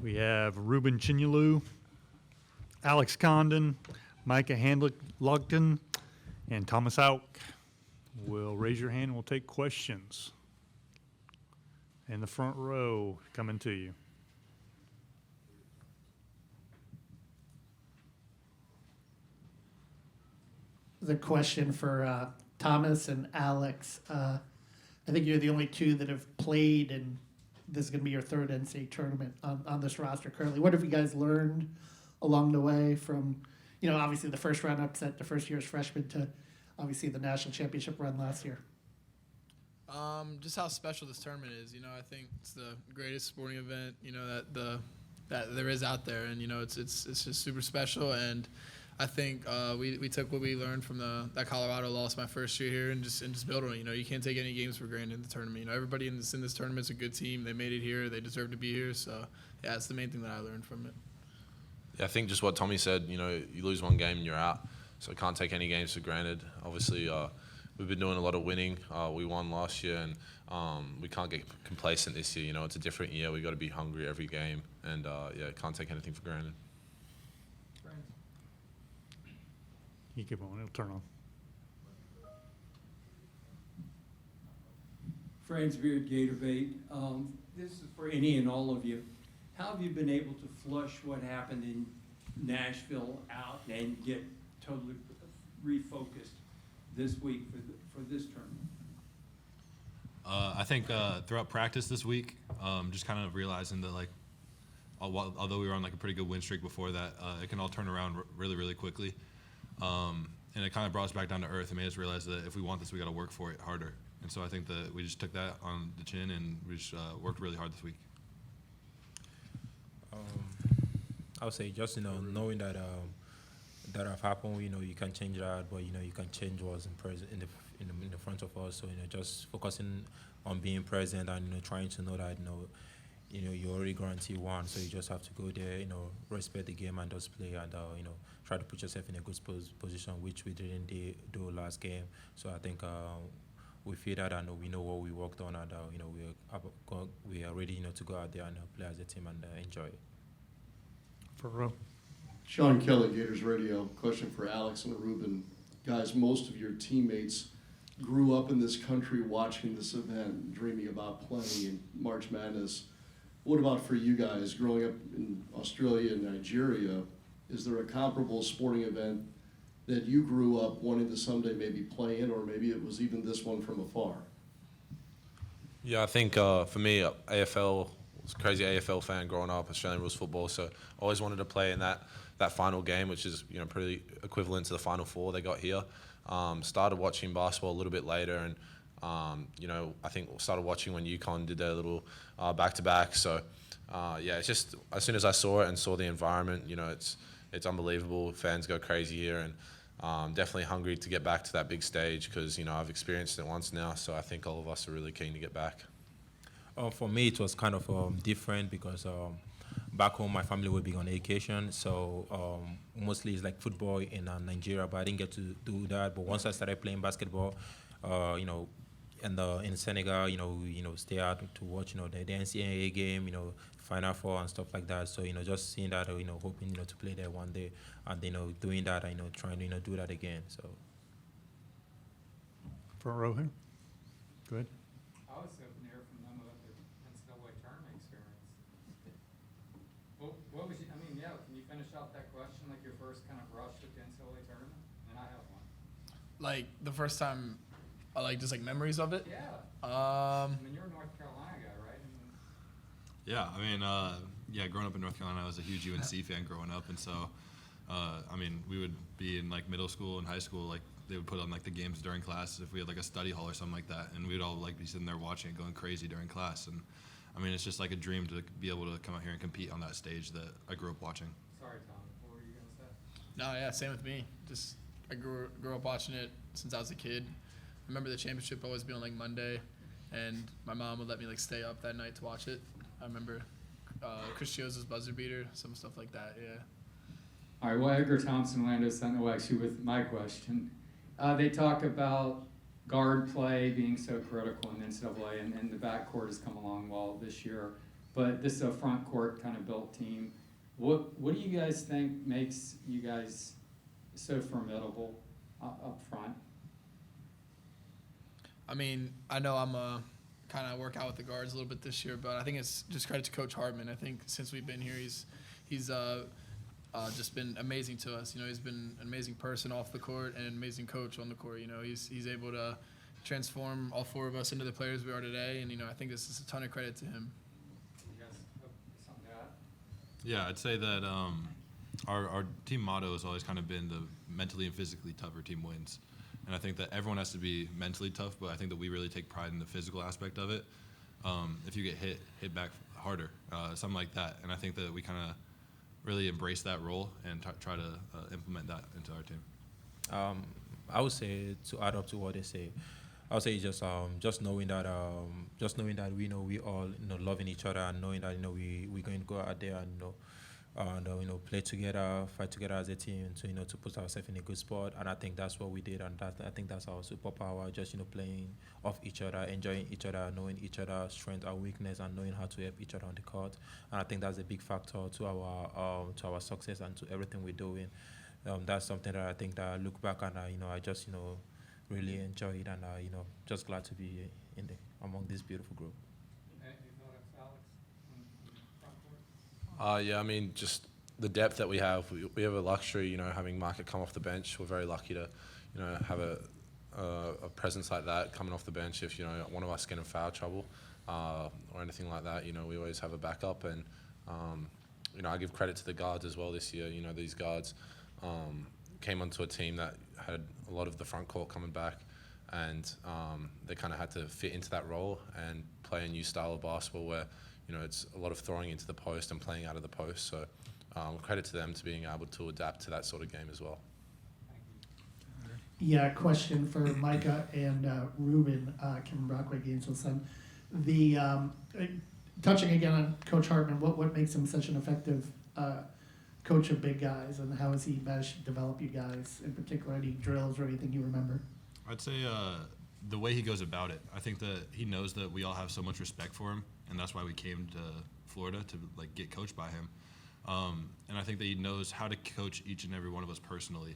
We have Rueben Chinyelu, Alex Condon, Micah Handlogten, and Thomas Haugh. Will raise your hand and we'll take questions. In the front row, coming to you. The question for Thomas and Alex. I think you're the only two that have played, and this is going to be your third NCAA tournament on this roster currently. What have you guys learned along the way from, obviously the first round upset, the first year's freshman, to obviously the national championship run last year? Just how special this tournament is. I think it's the greatest sporting event, that there is out there, and it's just super special. And I think we took what we learned from that Colorado loss my first year here and just build on it. You can't take any games for granted in the tournament. Everybody in this tournament is a good team. They made it here. They deserve to be here. So yeah, it's the main thing that I learned from it. Yeah, I think just what Tommy said. You lose one game and you're out. So can't take any games for granted. Obviously, we've been doing a lot of winning. We won last year, and we can't get complacent this year. It's a different year. We got to be hungry every game, and can't take anything for granted. You keep on, it'll turn on. Friends, Beard Gator Bait. This is for any and all of you. How have you been able to flush what happened in Nashville out and get totally refocused this week for this tournament? I think throughout practice this week, just kind of realizing that although we were on a pretty good win streak before that, it can all turn around really, really quickly. And it kind of brought us back down to earth and made us realize that if we want this, we got to work for it harder. And so I think that we just took that on the chin and we just worked really hard this week. I would say just knowing that that have happened. You can change that, but you can change what's in the front of us. So just focusing on being present and trying to know that you already guarantee one, so you just have to go there, respect the game and just play and try to put yourself in a good position, which we didn't do last game. So I think we feel that and we know what we worked on, and we are ready to go out there and play as a team and enjoy it. For real. Sean Kelly, Gators Radio. Question for Alex and Rueben. Guys, most of your teammates grew up in this country watching this event, dreaming about playing in March Madness. What about for you guys growing up in Australia and Nigeria? Is there a comparable sporting event that you grew up wanting to someday maybe play in, or maybe it was even this one from afar? Yeah, I think for me, AFL, I was a crazy AFL fan growing up, Australian rules football, so I always wanted to play in that final game, which is pretty equivalent to the Final Four they got here. Started watching basketball a little bit later, and I think started watching when UConn did their little back-to-back. So it's just as soon as I saw it and saw the environment, it's unbelievable. Fans go crazy here, and definitely hungry to get back to that big stage because I've experienced it once now. So I think all of us are really keen to get back. For me, it was kind of different because back home, my family would be on vacation, so mostly it's like football in Nigeria, but I didn't get to do that. But once I started playing basketball, and in Senegal, stay out to watch, the NCAA game, Final Four and stuff like that. So, just seeing that, hoping, to play there one day, and doing that, trying to, do that again. So. Front row here. Go ahead. I was hoping to hear from them about their NCAA tournament experience. What was can you finish out that question, like your first kind of rush with the NCAA tournament? And I have one. Like the first time, just memories of it? Yeah. You're a North Carolina guy, right? Yeah, growing up in North Carolina, I was a huge UNC fan growing up, and so, we would be in middle school and high school, they would put on the games during class if we had a study hall or something like that, and we'd all be sitting there watching it, going crazy during class, and it's just a dream to be able to come out here and compete on that stage that I grew up watching. Sorry, Tom, what were you gonna say? No, yeah, same with me. Just I grew up watching it since I was a kid. I remember the championship always being on Monday, and my mom would let me stay up that night to watch it. I remember Chris Chio's buzzer beater, some stuff like that. Yeah. All right. Well, Edgar Thompson, Orlando Sentinel, actually with my question. They talk about guard play being so critical in NCAA, and the backcourt has come along well this year. but this is a front court kind of built team. What do you guys think makes you guys so formidable up front? I mean, I know I'm kind of work out with the guards a little bit this year, but I think it's just credit to Coach Hartman. I think since we've been here, he's just been amazing to us. You know, he's been an amazing person off the court and an amazing coach on the court. You know, he's able to transform all four of us into the players we are today, and you know, I think this is a ton of credit to him. You guys have something to add? Yeah, I'd say that our team motto has always kind of been the mentally and physically tougher team wins. And I think that everyone has to be mentally tough, but I think that we really take pride in the physical aspect of it. If you get hit back harder, something like that. And I think that we kind of really embrace that role and try to implement that into our team. I would say, to add up to what they say, I would say just knowing that we know we all loving each other, and knowing that we're going to go out there and play together, fight together as a team to put ourselves in a good spot. And I think that's what we did, and I think that's our superpower, just playing off each other, enjoying each other, knowing each other's strength and weakness, and knowing how to help each other on the court. And I think that's a big factor to our success and to everything we're doing. That's something that I think that I look back and I just really enjoy it, and just glad to be among this beautiful group. Any thoughts, Alex, on front court? Yeah, I mean, just the depth that we have. We have a luxury, having Micah come off the bench. We're very lucky to, have a presence like that coming off the bench. If one of us get in foul trouble or anything like that, we always have a backup. And I give credit to the guards as well this year. These guards came onto a team that had a lot of the front court coming back, and they kind of had to fit into that role and play a new style of basketball where it's a lot of throwing into the post and playing out of the post. So credit to them to being able to adapt to that sort of game as well. Yeah, question for Micah and Rueben, Kim Brockway, Gainesville Sun. The touching again on Coach Hartman, what makes him such an effective coach of big guys, and how has he managed to develop you guys, in particular, any drills or anything you remember? I'd say the way he goes about it. I think that he knows that we all have so much respect for him, and that's why we came to Florida to get coached by him. And I think that he knows how to coach each and every one of us personally.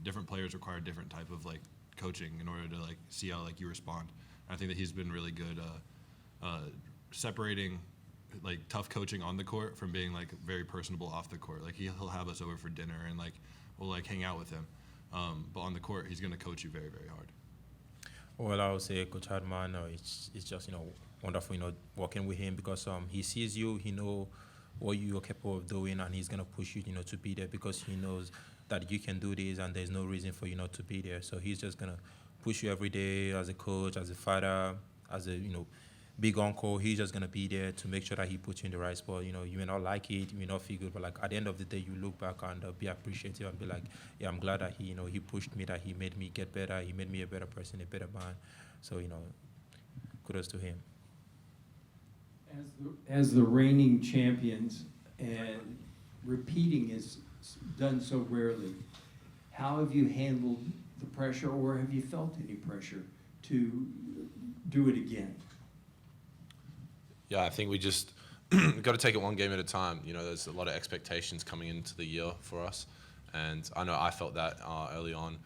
Different players require different type of coaching in order to see how you respond. And I think that he's been really good separating tough coaching on the court from being very personable off the court. He'll have us over for dinner and we'll hang out with him. But on the court, he's going to coach you very, very hard. Well, I would say Coach Hartman, it's just wonderful working with him, because he sees you, he knows what you are capable of doing, and he's gonna push you to be there, because he knows that you can do this and there's no reason for you not to be there. So he's just gonna push you every day as a coach, as a father, as a big uncle. He's just gonna be there to make sure that he puts you in the right spot. You may not like it, you may not feel good, but at the end of the day, you look back and be appreciative and be like, yeah, I'm glad that he he pushed me, that he made me get better, he made me a better person, a better man. So kudos to him. As the reigning champions, and repeating is done so rarely, how have you handled the pressure, or have you felt any pressure to do it again? Yeah, I think we just got to take it one game at a time. There's a lot of expectations coming into the year for us, and I know I felt that early on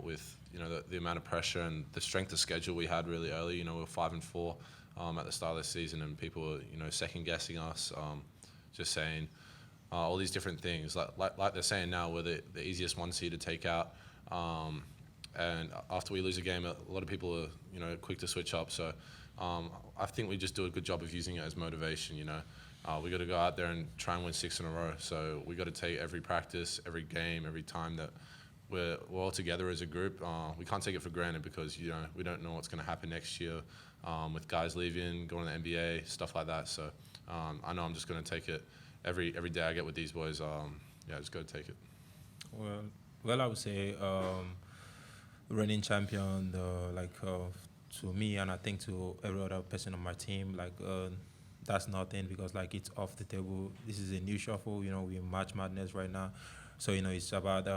with the amount of pressure and the strength of schedule we had really early. We were 5-4 at the start of the season, and people were second guessing us, just saying all these different things. Like they're saying now, we're the easiest one seed to take out. And after we lose a game, a lot of people are quick to switch up. So I think we just do a good job of using it as motivation. We got to go out there and try and win 6 in a row. So we got to take every practice, every game, every time that we're all together as a group. We can't take it for granted, because we don't know what's going to happen next year with guys leaving, going to the NBA, stuff like that. So I know I'm just going to take it every day I get with these boys. Just got to take it. Well, I would say reigning champion, to me, and I think to every other person on my team, that's nothing, because it's off the table. This is a new shuffle. We're in March Madness right now, so it's about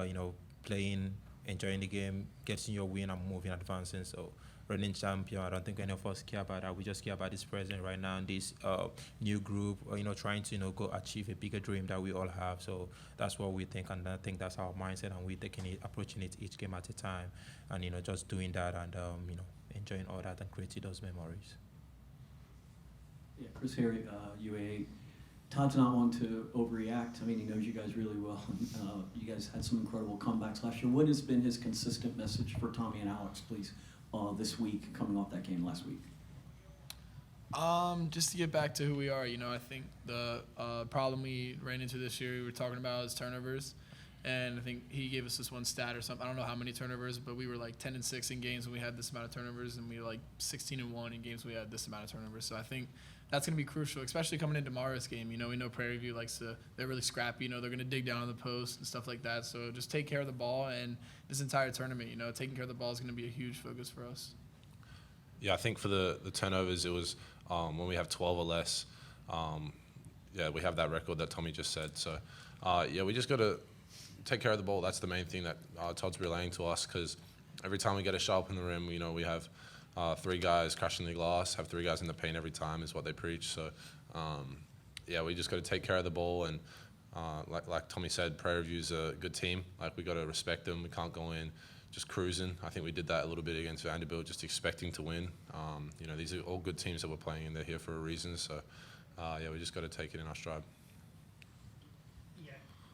playing, enjoying the game, getting your win, and moving, advancing. So reigning champion. I don't think any of us care about that. We just care about this present right now and this new group, trying to, go achieve a bigger dream that we all have. So that's what we think, and I think that's our mindset, and we're approaching it each game at a time, and, just doing that and, enjoying all that and creating those memories. Yeah, Chris Harry, UA. Todd's not one to overreact. I mean, he knows you guys really well. You guys had some incredible comebacks last year. What has been his consistent message for Tommy and Alex, please, this week, coming off that game last week? Just to get back to who we are, I think the problem we ran into this year, we were talking about is turnovers. And I think he gave us this one stat or something. I don't know how many turnovers, but we were like 10-6 in games when we had this amount of turnovers, and we were like 16-1 in games when we had this amount of turnovers. So I think that's going to be crucial, especially coming into tomorrow's game. We know Prairie View they're really scrappy. They're going to dig down on the post and stuff like that. So just take care of the ball, and this entire tournament, taking care of the ball is going to be a huge focus for us. Yeah, I think for the turnovers, it was when we have 12 or less. We have that record that Tommy just said. So, we just got to take care of the ball. That's the main thing that Todd's relaying to us, because every time we get a shot up in the rim, we have 3 guys crashing the glass, have 3 guys in the paint every time is what they preach. So, we just got to take care of the ball. And like Tommy said, Prairie View's a good team. We got to respect them. We can't go in just cruising. I think we did that a little bit against Vanderbilt, just expecting to win. These are all good teams that we're playing, and they're here for a reason. So, we just got to take it in our stride. Yeah,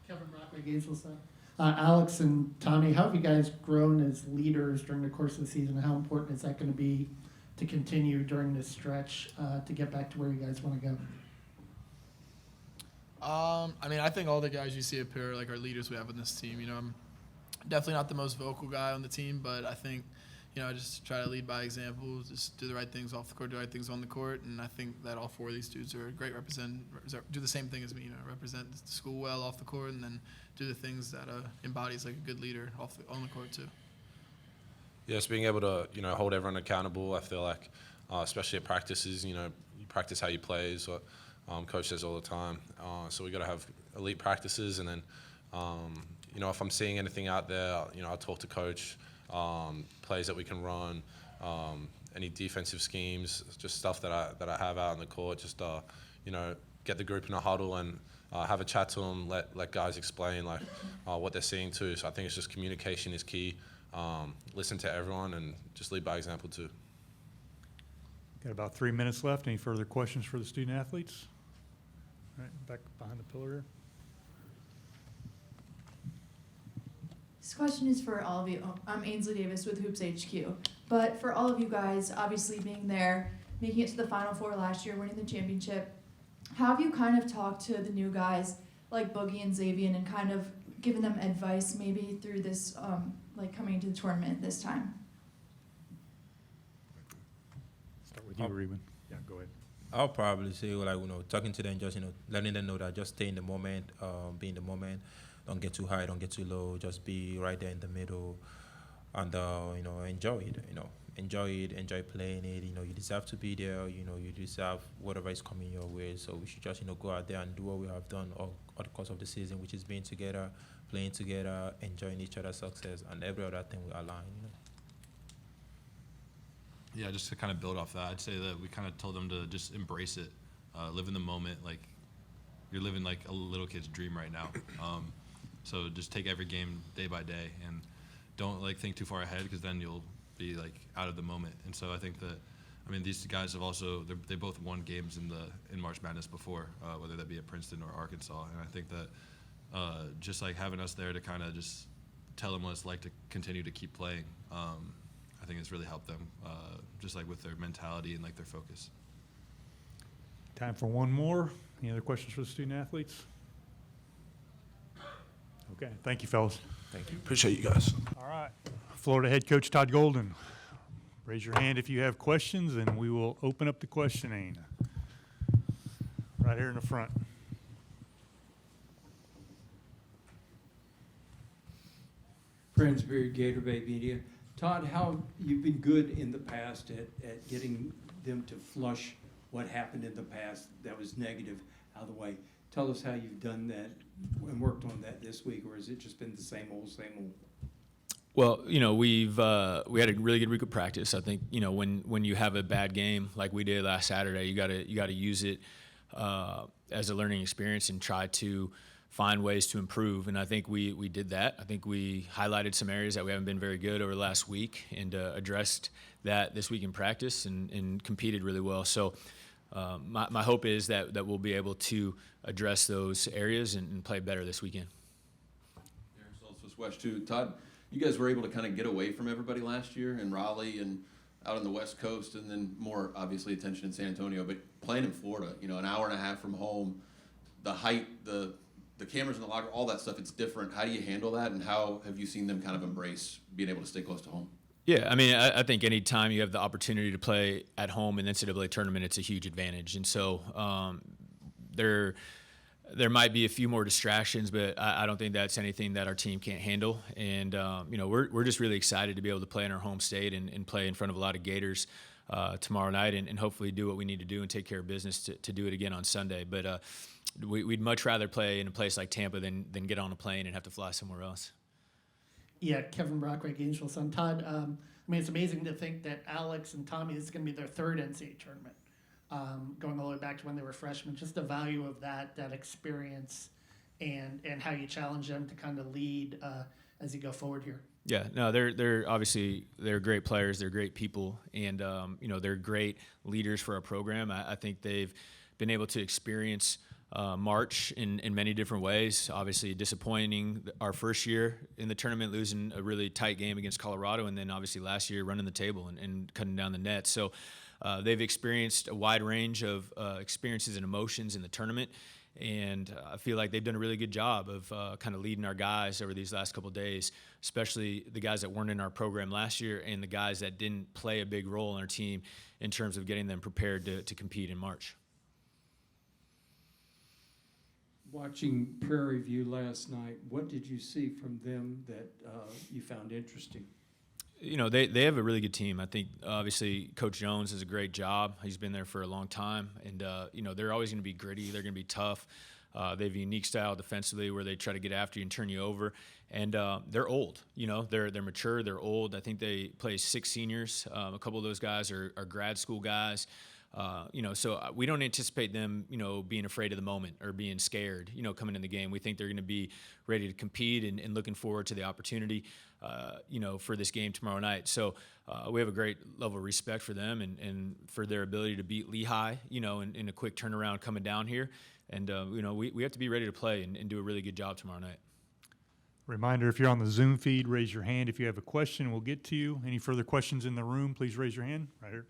Kevin Brockley, Gainesville Sun. Alex and Tommy, how have you guys grown as leaders during the course of the season? How important is that going to be to continue during this stretch to get back to where you guys want to go? I think all the guys you see up here are leaders we have on this team. I'm definitely not the most vocal guy on the team, but I think, I just try to lead by example, just do the right things off the court, do the right things on the court, and I think that all 4 of these dudes are great do the same thing as me, represent the school well off the court, and then do the things that embodies like a good leader on the court too. Yes, being able to, hold everyone accountable. I feel like, especially at practices, you practice how you play is what Coach says all the time. So we got to have elite practices, and then, if I'm seeing anything out there, I'll talk to Coach, plays that we can run, any defensive schemes, just stuff that I have out on the court, just, get the group in a huddle and have a chat to them, let guys explain what they're seeing too. So I think it's just communication is key. Listen to everyone and just lead by example too. Got about 3 minutes left. Any further questions for the student athletes? All right, back behind the pillar here. This question is for all of you. I'm Ainsley Davis with Hoops HQ. But for all of you guys, obviously being there, making it to the Final Four last year, winning the championship, how have you kind of talked to the new guys like Boogie and Xavier and kind of given them advice maybe through this, coming into the tournament this time? Start with you, Rueben. Yeah, go ahead. I'll probably say, talking to them, just, letting them know that just stay in the moment, be in the moment. Don't get too high, don't get too low. Just be right there in the middle, and enjoy it. Enjoy it, enjoy playing it. You deserve to be there. You deserve whatever is coming your way. So we should just go out there and do what we have done all the course of the season, which is being together, playing together, enjoying each other's success, and every other thing we align. Yeah, just to kind of build off that, I'd say that we kind of told them to just embrace it, live in the moment. You're living like a little kid's dream right now. So just take every game day by day, and don't think too far ahead, because then you'll be out of the moment. And so I think that, these guys have also they both won games in March Madness before, whether that be at Princeton or Arkansas. And I think that just having us there to kind of just tell them what it's like to continue to keep playing, I think it's really helped them, just with their mentality and their focus. Time for one more. Any other questions for the student athletes? Okay, thank you, fellas. Thank you. Appreciate you guys. All right, Florida head coach Todd Golden. Raise your hand if you have questions, and we will open up the questioning. Right here in the front. Friendsburg, Gator Bay Media. Todd, how you've been good in the past at getting them to flush what happened in the past that was negative out of the way. Tell us how you've done that and worked on that this week, or has it just been the same old, same old? Well, we had a really good week of practice. I think when you have a bad game like we did last Saturday, you gotta use it as a learning experience and try to find ways to improve. And I think we did that. I think we highlighted some areas that we haven't been very good over the last week and addressed that this week in practice and competed really well. So my hope is that we'll be able to address those areas and play better this weekend. Aaron Schultz, West 2. Todd, you guys were able to kind of get away from everybody last year in Raleigh and out on the West Coast, and then more obviously attention in San Antonio. But playing in Florida, an hour and a half from home, the height, the cameras in the locker, all that stuff, it's different. How do you handle that, and how have you seen them kind of embrace being able to stay close to home? Yeah, I mean, I think any time you have the opportunity to play at home in the NCAA tournament, it's a huge advantage. And so there might be a few more distractions, but I don't think that's anything that our team can't handle. And we're just really excited to be able to play in our home state and play in front of a lot of Gators tomorrow night, and hopefully do what we need to do and take care of business to do it again on Sunday. But we'd much rather play in a place like Tampa than get on a plane and have to fly somewhere else. Yeah, Kevin Brockway, Gainesville Sun. Todd, it's amazing to think that Alex and Tommy, this is going to be their third NCAA tournament, going all the way back to when they were freshmen. Just the value of that experience and how you challenge them to kind of lead as you go forward here. Yeah, no, they're obviously great players, they're great people, and they're great leaders for our program. I think they've been able to experience March in many different ways. Obviously disappointing our first year in the tournament, losing a really tight game against Colorado, and then obviously last year running the table and cutting down the net. So they've experienced a wide range of experiences and emotions in the tournament, and I feel like they've done a really good job of kind of leading our guys over these last couple of days, especially the guys that weren't in our program last year and the guys that didn't play a big role in our team in terms of getting them prepared to compete in March. Watching Prairie View last night, what did you see from them that you found interesting? They have a really good team. I think obviously Coach Jones does a great job. He's been there for a long time, and they're always going to be gritty. They're going to be tough. They have a unique style defensively where they try to get after you and turn you over. And they're old. They're mature. They're old. I think they play 6 seniors. A couple of those guys are grad school guys. So we don't anticipate them, being afraid of the moment or being scared, coming in the game. We think they're going to be ready to compete and looking forward to the opportunity, for this game tomorrow night. So we have a great level of respect for them and for their ability to beat Lehigh, in a quick turnaround coming down here. And, we have to be ready to play and do a really good job tomorrow night. Reminder, if you're on the Zoom feed, raise your hand. If you have a question, we'll get to you. Any further questions in the room, please raise your hand right here.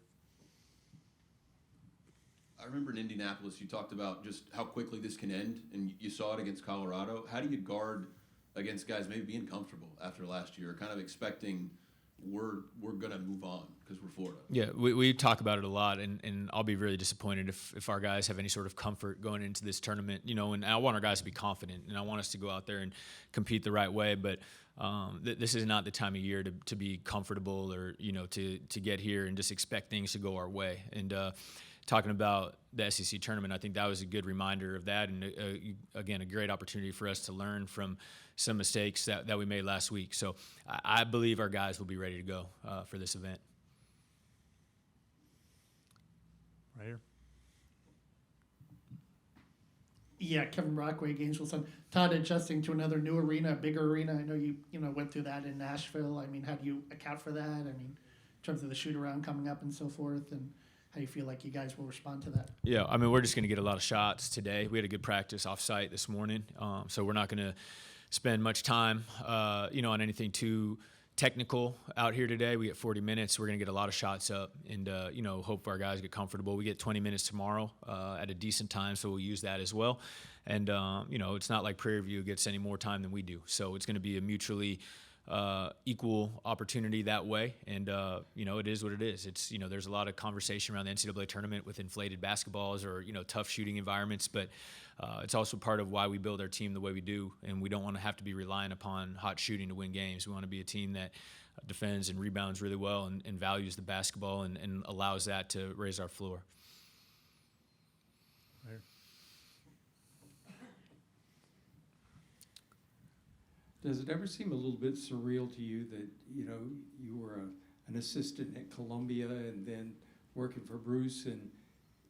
I remember in Indianapolis, you talked about just how quickly this can end, and you saw it against Colorado. How do you guard against guys maybe being comfortable after last year, kind of expecting we're going to move on because we're Florida? Yeah, we talk about it a lot, and I'll be really disappointed if our guys have any sort of comfort going into this tournament. And I want our guys to be confident, and I want us to go out there and compete the right way. But this is not the time of year to be comfortable or to get here and just expect things to go our way. And talking about the SEC tournament, I think that was a good reminder of that, and again, a great opportunity for us to learn from some mistakes that we made last week. So I believe our guys will be ready to go for this event. Right here. Yeah, Kevin Brockway, Gainesville Sun. Todd, adjusting to another new arena, a bigger arena. I know you went through that in Nashville. How do you account for that? In terms of the shoot around coming up and so forth, and how you feel like you guys will respond to that? Yeah, we're just going to get a lot of shots today. We had a good practice off-site this morning, so we're not going to spend much time, on anything too technical out here today. We get 40 minutes. We're going to get a lot of shots up and, hope our guys get comfortable. We get 20 minutes tomorrow at a decent time, so we'll use that as well. And, it's not like Prairie View gets any more time than we do. So it's going to be a mutually equal opportunity that way. And, it is what it is. It's, there's a lot of conversation around the NCAA tournament with inflated basketballs or, tough shooting environments, but it's also part of why we build our team the way we do. And we don't want to have to be relying upon hot shooting to win games. We want to be a team that defends and rebounds really well and values the basketball and allows that to raise our floor. Does it ever seem a little bit surreal to you that, you know, you were an assistant at Columbia and then working for Bruce, and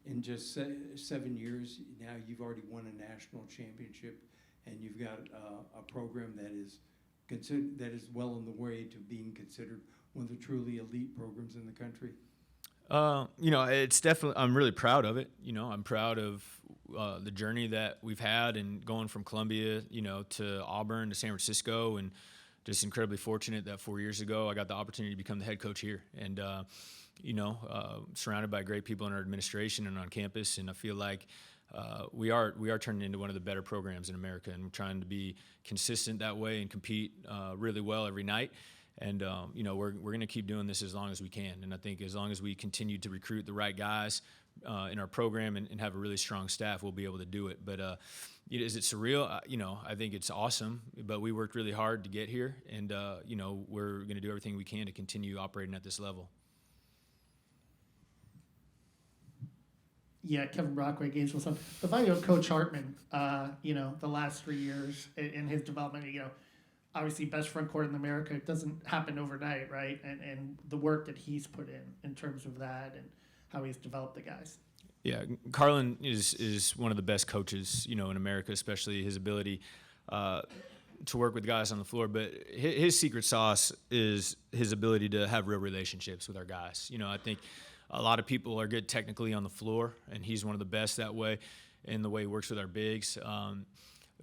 in just 7 years, now you've already won a national championship, and you've got a program that is well on the way to being considered one of the truly elite programs in the country? You know, it's definitely, I'm really proud of it. You know, I'm proud of the journey that we've had, and going from Columbia, you know, to Auburn to San Francisco, and just incredibly fortunate that 4 years ago I got the opportunity to become the head coach here. And, you know, surrounded by great people in our administration and on campus. And I feel like we are turning into one of the better programs in America, and we're trying to be consistent that way and compete really well every night. And, you know, we're going to keep doing this as long as we can. And I think as long as we continue to recruit the right guys in our program and have a really strong staff, we'll be able to do it. But is it surreal? You know, I think it's awesome, but we worked really hard to get here. And, you know, we're going to do everything we can to continue operating at this level. Yeah, Kevin Brockway, Gainesville Sun. The value of Coach Hartman, you know, the last 3 years in his development, you know, obviously best front court in America. It doesn't happen overnight, right? And the work that he's put in terms of that and how he's developed the guys. Yeah, Carlin is one of the best coaches, you know, in America, especially his ability to work with guys on the floor. But his secret sauce is his ability to have real relationships with our guys. You know, I think a lot of people are good technically on the floor, and he's one of the best that way in the way he works with our bigs.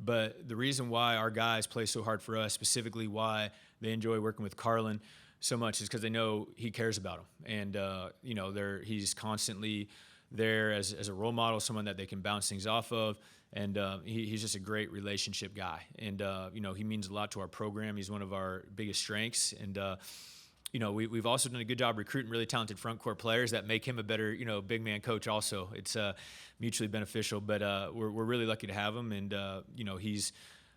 But the reason why our guys play so hard for us, specifically why they enjoy working with Carlin so much, is because they know he cares about them. And, you know, he's constantly there as a role model, someone that they can bounce things off of. And he's just a great relationship guy. And, you know, he means a lot to our program. He's one of our biggest strengths. And, you know, we've also done a good job recruiting really talented front court players that make him a better, you know, big man coach also. It's mutually beneficial, but we're really lucky to have him. And, you know, he's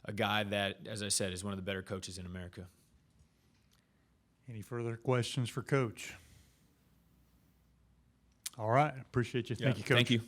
a guy that, as I said, is one of the better coaches in America. Any further questions for Coach? All right. Appreciate you. Thank you, Coach. Thank you.